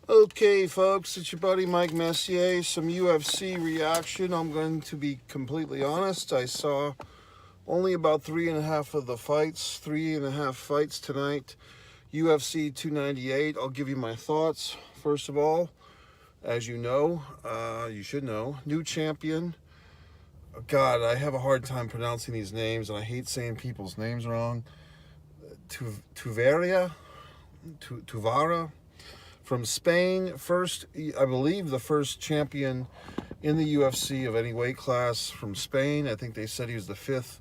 Okay, folks, it's your buddy Mike Messier. Some UFC reaction. I'm going to be completely honest. I saw only about three and a half fights tonight. UFC 298. I'll give you my thoughts. First of all, as you should know, new champion. God, I have a hard time pronouncing these names, and I hate saying people's names wrong. Tuvara from Spain. First, I believe the first champion in the UFC of any weight class from Spain. I think they said he was the fifth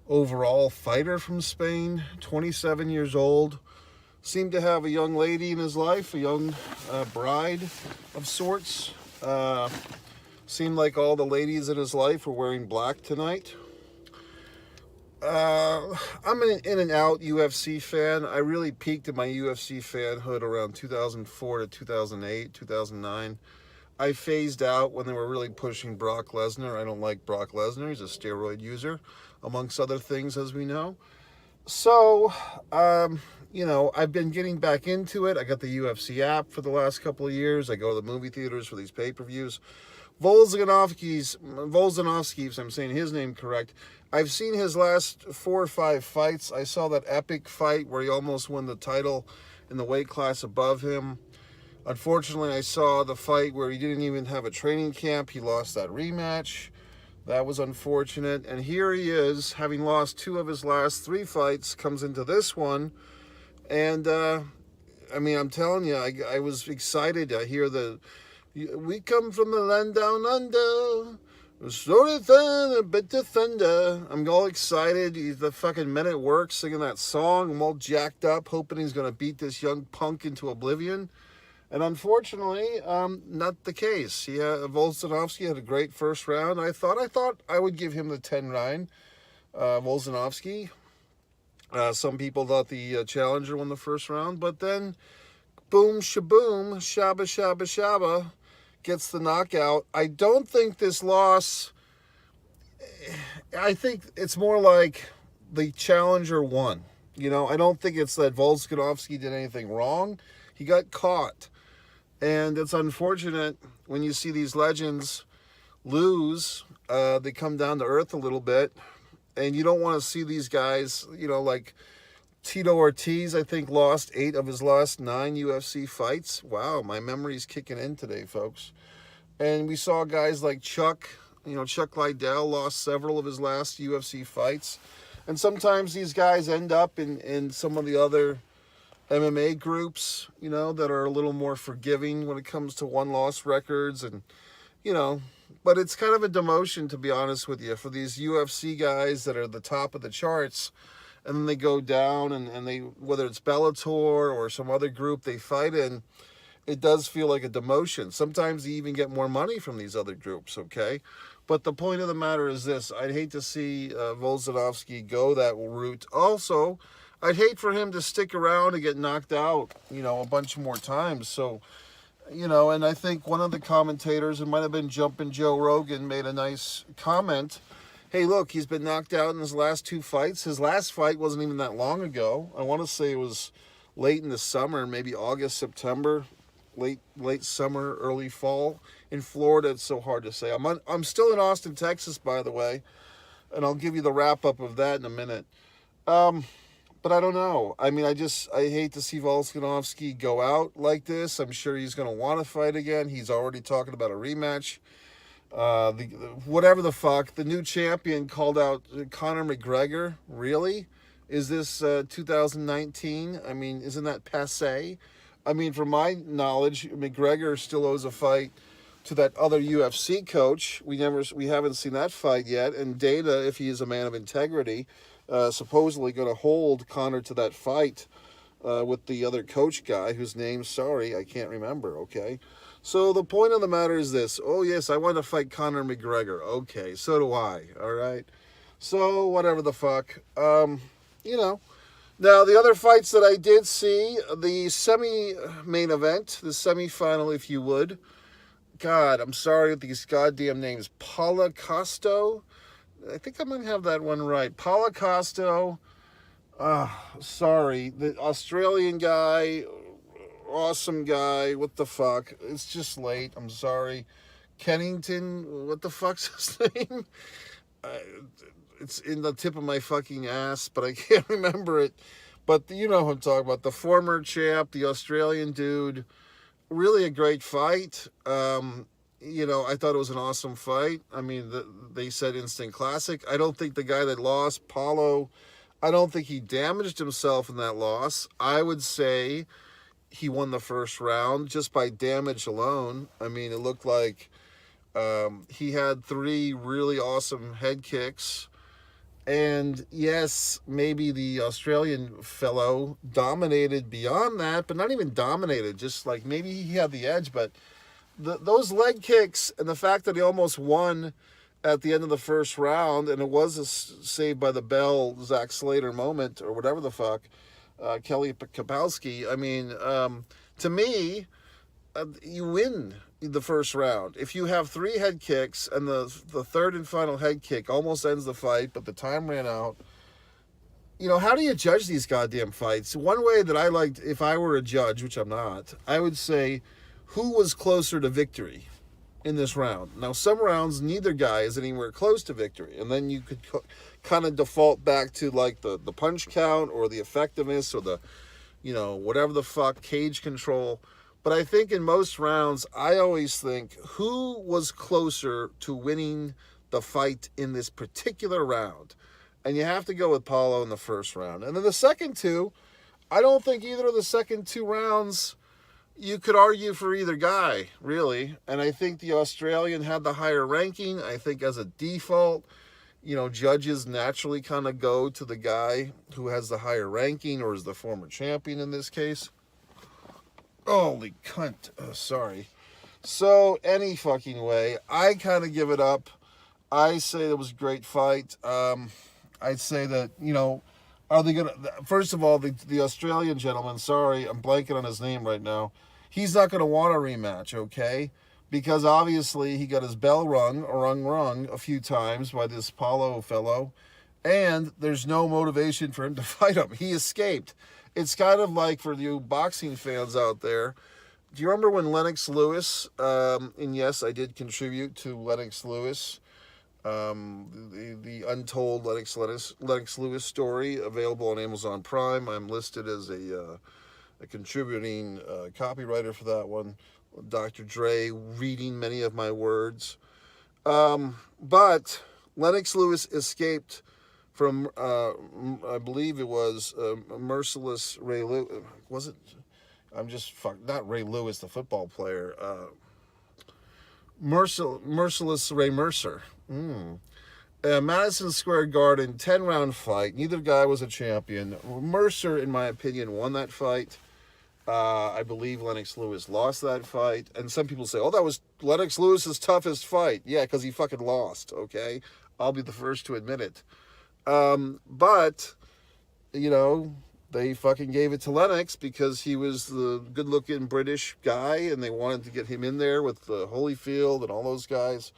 overall fighter from Spain. 27 years old. Seemed to have a young lady in his life, a young bride of sorts. Seemed like all the ladies in his life were wearing black tonight. I'm an in and out UFC fan. I really peaked in my UFC fanhood around 2004 to 2008, 2009. I phased out when they were really pushing Brock Lesnar. I don't like Brock Lesnar. He's a steroid user, amongst other things, as we know. So, I've been getting back into it. I got the UFC app for the last couple of years. I go to the movie theaters for these pay-per-views. Volkanovski, if I'm saying his name correct, I've seen his last 4 or 5 fights. I saw that epic fight where he almost won the title in the weight class above him. Unfortunately, I saw the fight where he didn't even have a training camp. He lost that rematch. That was unfortunate. And here he is, having lost 2 of his last 3 fights, comes into this one. And, I'm telling you, I was excited. I hear we come from the land down under. Slowly thunder, bit to thunder. I'm all excited. He's the fucking men at work singing that song. I'm all jacked up, hoping he's going to beat this young punk into oblivion. And unfortunately, not the case. Volkanovski had a great first round. I thought I would give him the 10-9. Volkanovski. Some people thought the challenger won the first round, but then boom, shaboom, shaba, shaba, shaba, gets the knockout. I don't think this loss, I think it's more like the challenger won. I don't think it's that Volkanovski did anything wrong. He got caught. And it's unfortunate when you see these legends lose. They come down to earth a little bit. And you don't want to see these guys, like Tito Ortiz, I think, lost 8 of his last 9 UFC fights. Wow, my memory's kicking in today, folks. And we saw guys like Chuck Liddell lost several of his last UFC fights. And sometimes these guys end up in some of the other MMA groups, that are a little more forgiving when it comes to one-loss records. And, but it's kind of a demotion, to be honest with you, for these UFC guys that are the top of the charts. And then they go down and they, whether it's Bellator or some other group they fight in, it does feel like a demotion. Sometimes they even get more money from these other groups, okay? But the point of the matter is this. I'd hate to see Volkanovski go that route. Also, I'd hate for him to stick around and get knocked out, a bunch more times. So, and I think one of the commentators, it might have been Jumpin' Joe Rogan, made a nice comment. Hey, look, he's been knocked out in his last 2 fights. His last fight wasn't even that long ago. I want to say it was late in the summer, maybe August, September, late summer, early fall. In Florida, it's so hard to say. I'm still in Austin, Texas, by the way, and I'll give you the wrap-up of that in a minute. But I don't know. I hate to see Volkanovski go out like this. I'm sure he's going to want to fight again. He's already talking about a rematch. Whatever the fuck, the new champion called out Conor McGregor. Really? Is this 2019? Isn't that passé? From my knowledge, McGregor still owes a fight to that other UFC coach. We haven't seen that fight yet. And Dana, if he is a man of integrity, supposedly going to hold Conor to that fight with the other coach guy, whose name, sorry, I can't remember, okay? So the point of the matter is this. Oh, yes, I want to fight Conor McGregor. Okay, so do I, all right? So whatever the fuck. Now, the other fights that I did see, the semi-main event, the semi-final, if you would. God, I'm sorry with these goddamn names. Paulo Costa. I think I might have that one right. Paulo Costa. Sorry. The Australian guy, awesome guy. What the fuck? It's just late. I'm sorry. Kennington, what the fuck's his name? It's in the tip of my fucking ass, but I can't remember it. But you know who I'm talking about. The former champ, the Australian dude. Really a great fight. I thought it was an awesome fight. I mean, they said instant classic. I don't think the guy that lost, Paulo, I don't think he damaged himself in that loss. I would say he won the first round just by damage alone. I mean, it looked like he had 3 really awesome head kicks. And yes, maybe the Australian fellow dominated beyond that, but not even dominated. Just like maybe he had the edge, but those leg kicks and the fact that he almost won at the end of the first round, and it was a Saved by the Bell, Zach Slater moment, or whatever the fuck, Kelly Kapowski. I mean, to me, you win the first round. If you have 3 head kicks and the third and final head kick almost ends the fight, but the time ran out, how do you judge these goddamn fights? One way that I liked, if I were a judge, which I'm not, I would say, who was closer to victory in this round? Now, some rounds, neither guy is anywhere close to victory. And then you could kind of default back to like the punch count or the effectiveness or the, whatever the fuck, cage control. But I think in most rounds, I always think who was closer to winning the fight in this particular round. And you have to go with Paulo in the first round. And then the second 2, I don't think either of the second 2 rounds you could argue for either guy, really. And I think the Australian had the higher ranking. I think as a default, judges naturally kind of go to the guy who has the higher ranking or is the former champion in this case. Holy cunt. Sorry. So, any fucking way, I kind of give it up. I say it was a great fight. I'd say that, are they going to... First of all, the Australian gentleman, sorry, I'm blanking on his name right now. He's not going to want a rematch, okay? Because obviously he got his bell rung a few times by this Paulo fellow. And there's no motivation for him to fight him. He escaped. It's kind of like for you boxing fans out there. Do you remember when Lennox Lewis, and yes, I did contribute to Lennox Lewis, the untold Lennox Lewis story, available on Amazon Prime. I'm listed as a contributing copywriter for that one. Dr. Dre reading many of my words. But Lennox Lewis escaped from, I believe it was Merciless Ray Lewis. Was it? Not Ray Lewis, the football player. Merciless Ray Mercer. Madison Square Garden, 10-round fight. Neither guy was a champion. Mercer, in my opinion, won that fight. I believe Lennox Lewis lost that fight. And some people say, that was Lennox Lewis's toughest fight. Yeah, because he fucking lost, okay? I'll be the first to admit it. But, they fucking gave it to Lennox because he was the good-looking British guy, and they wanted to get him in there with Holyfield and all those guys.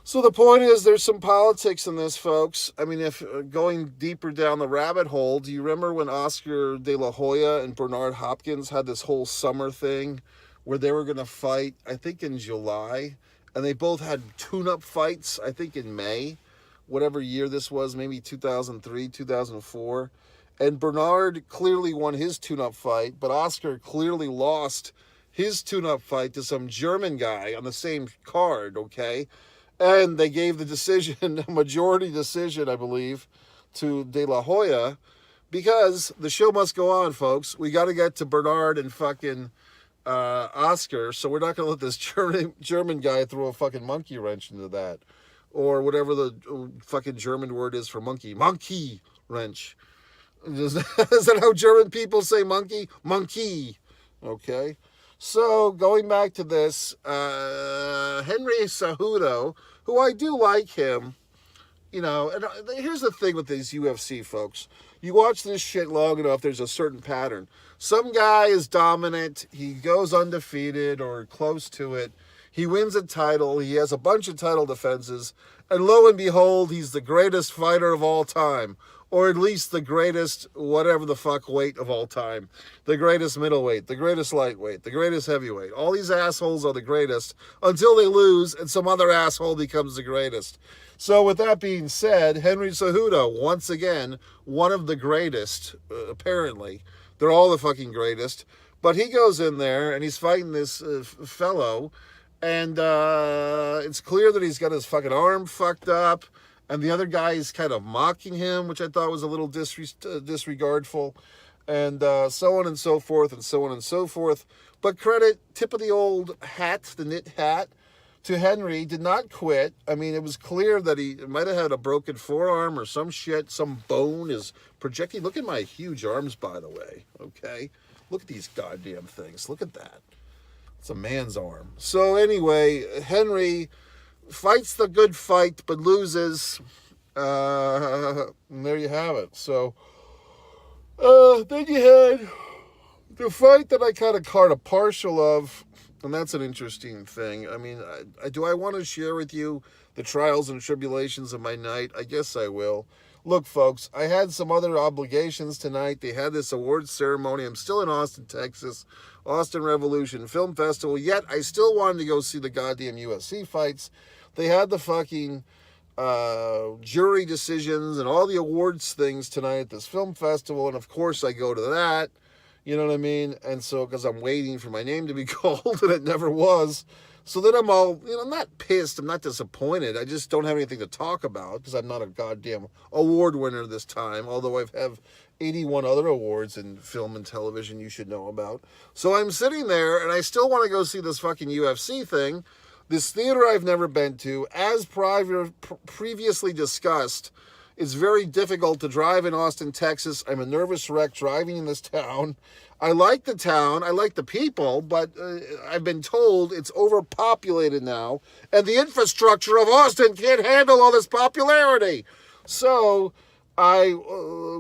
So the point is, there's some politics in this, folks. I mean, if going deeper down the rabbit hole, do you remember when Oscar De La Hoya and Bernard Hopkins had this whole summer thing where they were going to fight, I think in July, and they both had tune-up fights, I think in May, whatever year this was, maybe 2003, 2004. And Bernard clearly won his tune-up fight, but Oscar clearly lost his tune-up fight to some German guy on the same card, okay? And they gave the decision, a majority decision, I believe, to De La Hoya, because the show must go on, folks. We got to get to Bernard and fucking Oscar, so we're not going to let this German guy throw a fucking monkey wrench into that. Or whatever the fucking German word is for monkey. Monkey wrench. Is that how German people say monkey? Monkey. Okay. So, going back to this, Henry Cejudo, who I do like him, and here's the thing with these UFC folks. You watch this shit long enough, there's a certain pattern. Some guy is dominant, he goes undefeated or close to it, he wins a title, he has a bunch of title defenses, and lo and behold, he's the greatest fighter of all time. or at least the greatest whatever the fuck weight of all time. The greatest middleweight, the greatest lightweight, the greatest heavyweight. All these assholes are the greatest until they lose and some other asshole becomes the greatest. So with that being said, Henry Cejudo, once again, one of the greatest, apparently. They're all the fucking greatest. But he goes in there and he's fighting this fellow, and it's clear that he's got his fucking arm fucked up, and the other guy is kind of mocking him, which I thought was a little disregardful, and so on and so forth, and so on and so forth. But credit, tip of the old hat, the knit hat, to Henry, did not quit. I mean, it was clear that he might have had a broken forearm or some shit, some bone is projecting. Look at my huge arms, by the way, okay? Look at these goddamn things. Look at that. It's a man's arm. So anyway, Henry fights the good fight, but loses. And there you have it. So then you had the fight that I kind of caught a partial of, and that's an interesting thing. I mean, do I want to share with you the trials and tribulations of my night? I guess I will. Look, folks, I had some other obligations tonight. They had this awards ceremony. I'm still in Austin, Texas, Austin Revolution Film Festival, yet I still wanted to go see the goddamn UFC fights. They had the fucking jury decisions and all the awards things tonight at this film festival, and of course I go to that. You know what I mean? And so, because I'm waiting for my name to be called, and it never was. So then I'm all, I'm not pissed. I'm not disappointed. I just don't have anything to talk about because I'm not a goddamn award winner this time, although I have 81 other awards in film and television you should know about. So I'm sitting there, and I still want to go see this fucking UFC thing. This theater I've never been to, as previously discussed. It's very difficult to drive in Austin, Texas. I'm a nervous wreck driving in this town. I like the town. I like the people, but I've been told it's overpopulated now, and the infrastructure of Austin can't handle all this popularity. So I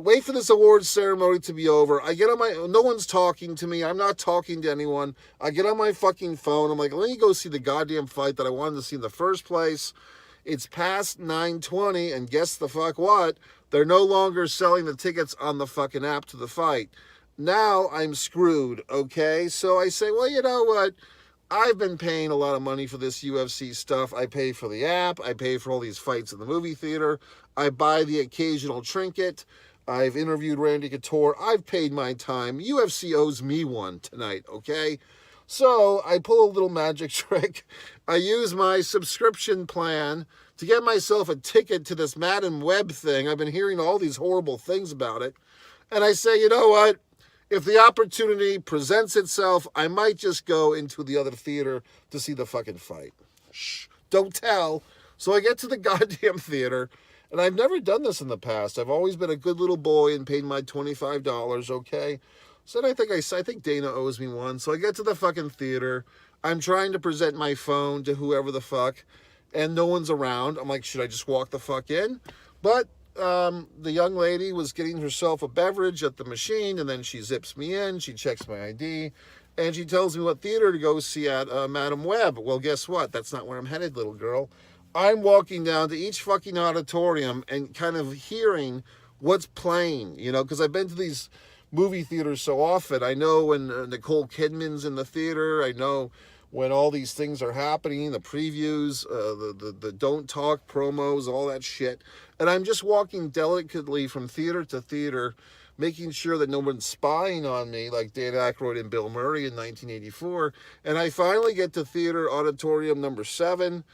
wait for this awards ceremony to be over. I get on my, no one's talking to me. I'm not talking to anyone. I get on my fucking phone. I'm like, let me go see the goddamn fight that I wanted to see in the first place. It's past 9:20, and guess the fuck what? They're no longer selling the tickets on the fucking app to the fight. Now I'm screwed, okay? So I say, well, you know what? I've been paying a lot of money for this UFC stuff. I pay for the app. I pay for all these fights in the movie theater. I buy the occasional trinket. I've interviewed Randy Couture. I've paid my time. UFC owes me one tonight, okay? So I pull a little magic trick. I use my subscription plan to get myself a ticket to this Madden Web thing. I've been hearing all these horrible things about it. And I say, you know what? If the opportunity presents itself, I might just go into the other theater to see the fucking fight. Shh, don't tell. So I get to the goddamn theater, and I've never done this in the past. I've always been a good little boy and paid my $25, okay? So then I think Dana owes me one. So I get to the fucking theater. I'm trying to present my phone to whoever the fuck, and no one's around. I'm like, should I just walk the fuck in? But the young lady was getting herself a beverage at the machine, and then she zips me in. She checks my ID, and she tells me what theater to go see at Madam Web. Well, guess what? That's not where I'm headed, little girl. I'm walking down to each fucking auditorium and kind of hearing what's playing, because I've been to these movie theaters so often. I know when Nicole Kidman's in the theater. I know when all these things are happening, the previews, the don't talk promos, all that shit. And I'm just walking delicately from theater to theater, making sure that no one's spying on me like Dan Aykroyd and Bill Murray in 1984. And I finally get to theater auditorium number 7,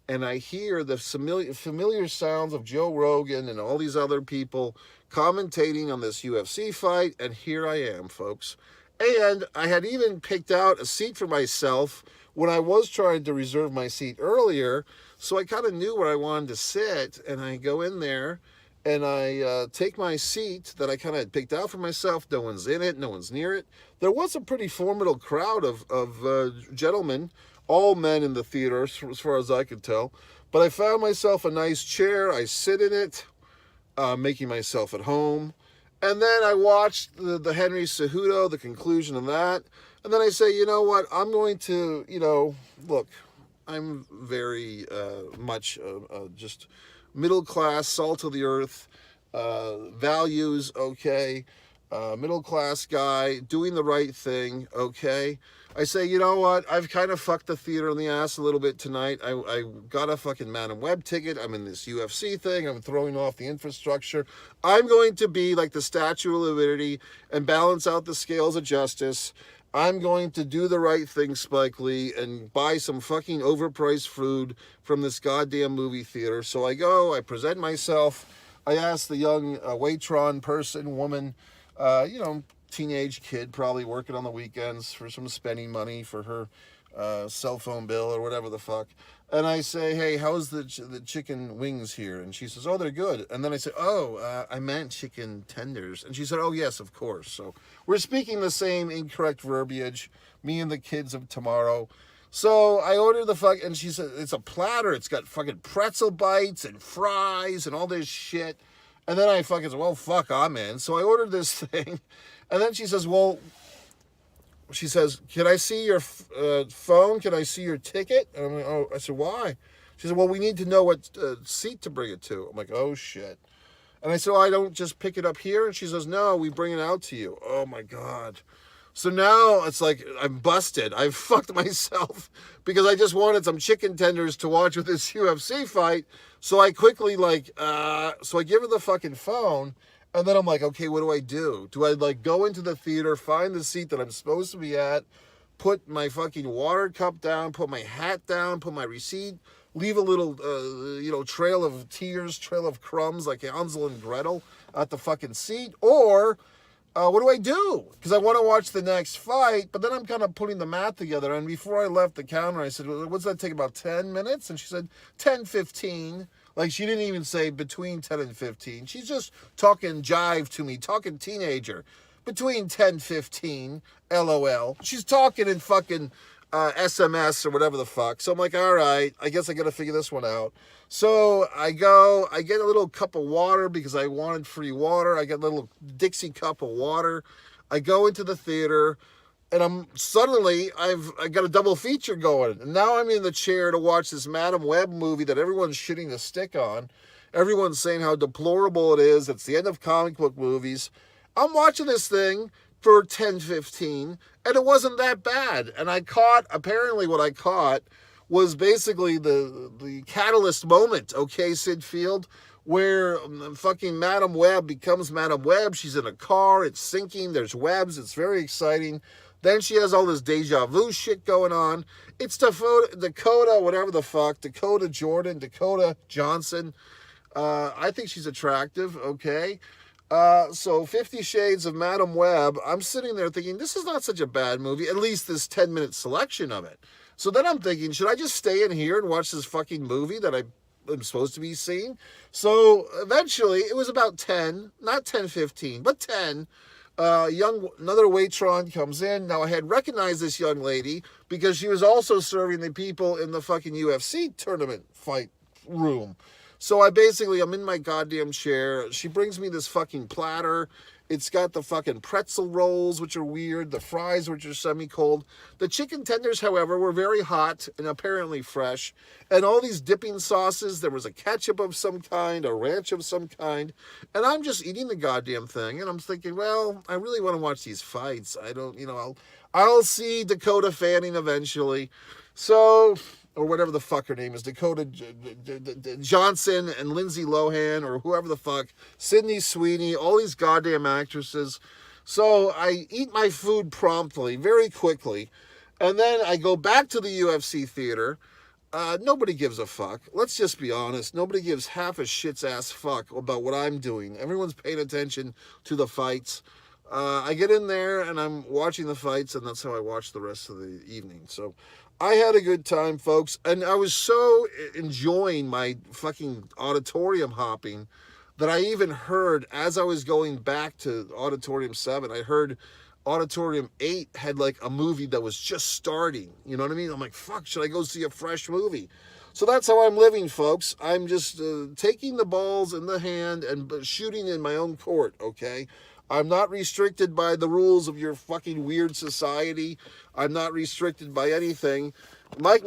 and I hear the familiar sounds of Joe Rogan and all these other people commentating on this UFC fight, and here I am, folks. And I had even picked out a seat for myself when I was trying to reserve my seat earlier, so I kind of knew where I wanted to sit, and I go in there, and I take my seat that I kind of picked out for myself. No one's in it, no one's near it. There was a pretty formidable crowd of gentlemen, all men in the theater, as far as I could tell, but I found myself a nice chair. I sit in it, making myself at home. And then I watched the Henry Cejudo, the conclusion of that. And then I say, you know what? I'm going to, look, I'm very much just middle class, salt of the earth. values, okay, middle class guy, doing the right thing, okay. I say, you know what? I've kind of fucked the theater in the ass a little bit tonight. I got a fucking Madam Web ticket. I'm in this UFC thing. I'm throwing off the infrastructure. I'm going to be like the Statue of Liberty and balance out the scales of justice. I'm going to do the right thing, Spike Lee, and buy some fucking overpriced food from this goddamn movie theater. So I go, I present myself. I ask the young Waitron person, woman, teenage kid, probably working on the weekends for some spending money for her cell phone bill or whatever the fuck. And I say, hey, how's the chicken wings here? And she says, oh, they're good. And then I say, oh, I meant chicken tenders. And she said, oh, yes, of course. So we're speaking the same incorrect verbiage, me and the kids of tomorrow. So I ordered the fuck, and she said, it's a platter. It's got fucking pretzel bites and fries and all this shit. And then I fucking said, well, fuck, I'm in. So I ordered this thing. And then she says, can I see your phone? Can I see your ticket? And I'm like, oh, I said, why? She said, well, we need to know what seat to bring it to. I'm like, oh, shit. And I said, I don't just pick it up here? And she says, no, we bring it out to you. Oh, my God. So now it's like I'm busted. I've fucked myself because I just wanted some chicken tenders to watch with this UFC fight. So I quickly so I give her the fucking phone. And then I'm like, okay, what do I do? Do I go into the theater, find the seat that I'm supposed to be at, put my fucking water cup down, put my hat down, put my receipt, leave a little, trail of tears, trail of crumbs like Hansel and Gretel at the fucking seat? Or what do I do? Because I want to watch the next fight, but then I'm kind of putting the math together. And before I left the counter, I said, what's that take, about 10 minutes? And she said, 10, 15. Like, she didn't even say between 10 and 15. She's just talking jive to me, talking teenager. Between 10, 15, LOL. She's talking in fucking SMS or whatever the fuck. So I'm like, all right, I guess I got to figure this one out. So I go, I get a little cup of water because I wanted free water. I get a little Dixie cup of water. I go into the theater. And I got a double feature going. And now I'm in the chair to watch this Madam Web movie that everyone's shitting a stick on. Everyone's saying how deplorable it is. It's the end of comic book movies. I'm watching this thing for 10, 15, and it wasn't that bad. And apparently what I caught was basically the catalyst moment, okay, Sid Field, where fucking Madam Web becomes Madam Web. She's in a car. It's sinking. There's webs. It's very exciting. Then she has all this deja vu shit going on. It's Dakota, whatever the fuck, Dakota Jordan, Dakota Johnson. I think she's attractive, okay? So 50 Shades of Madam Web, I'm sitting there thinking, this is not such a bad movie, at least this 10-minute selection of it. So then I'm thinking, should I just stay in here and watch this fucking movie that I'm supposed to be seeing? So eventually, it was about 10, not 10, 15, but 10. Another Waitron comes in. Now, I had recognized this young lady because she was also serving the people in the fucking UFC tournament fight room. So I'm in my goddamn chair. She brings me this fucking platter. It's got the fucking pretzel rolls, which are weird, the fries, which are semi-cold. The chicken tenders, however, were very hot and apparently fresh. And all these dipping sauces, there was a ketchup of some kind, a ranch of some kind. And I'm just eating the goddamn thing. And I'm thinking, well, I really want to watch these fights. I'll see Dakota Fanning eventually. So, or whatever the fuck her name is, Dakota Johnson and Lindsay Lohan or whoever the fuck, Sydney Sweeney, all these goddamn actresses. So I eat my food promptly, very quickly, and then I go back to the UFC theater. Nobody gives a fuck. Let's just be honest. Nobody gives half a shit's ass fuck about what I'm doing. Everyone's paying attention to the fights. I get in there and I'm watching the fights, and that's how I watch the rest of the evening. So I had a good time, folks, and I was so enjoying my fucking auditorium hopping that I even heard, as I was going back to Auditorium 7, I heard Auditorium 8 had a movie that was just starting. You know what I mean? I'm like, fuck, should I go see a fresh movie? So that's how I'm living, folks. I'm just taking the balls in the hand and shooting in my own court, okay? I'm not restricted by the rules of your fucking weird society. I'm not restricted by anything. Mike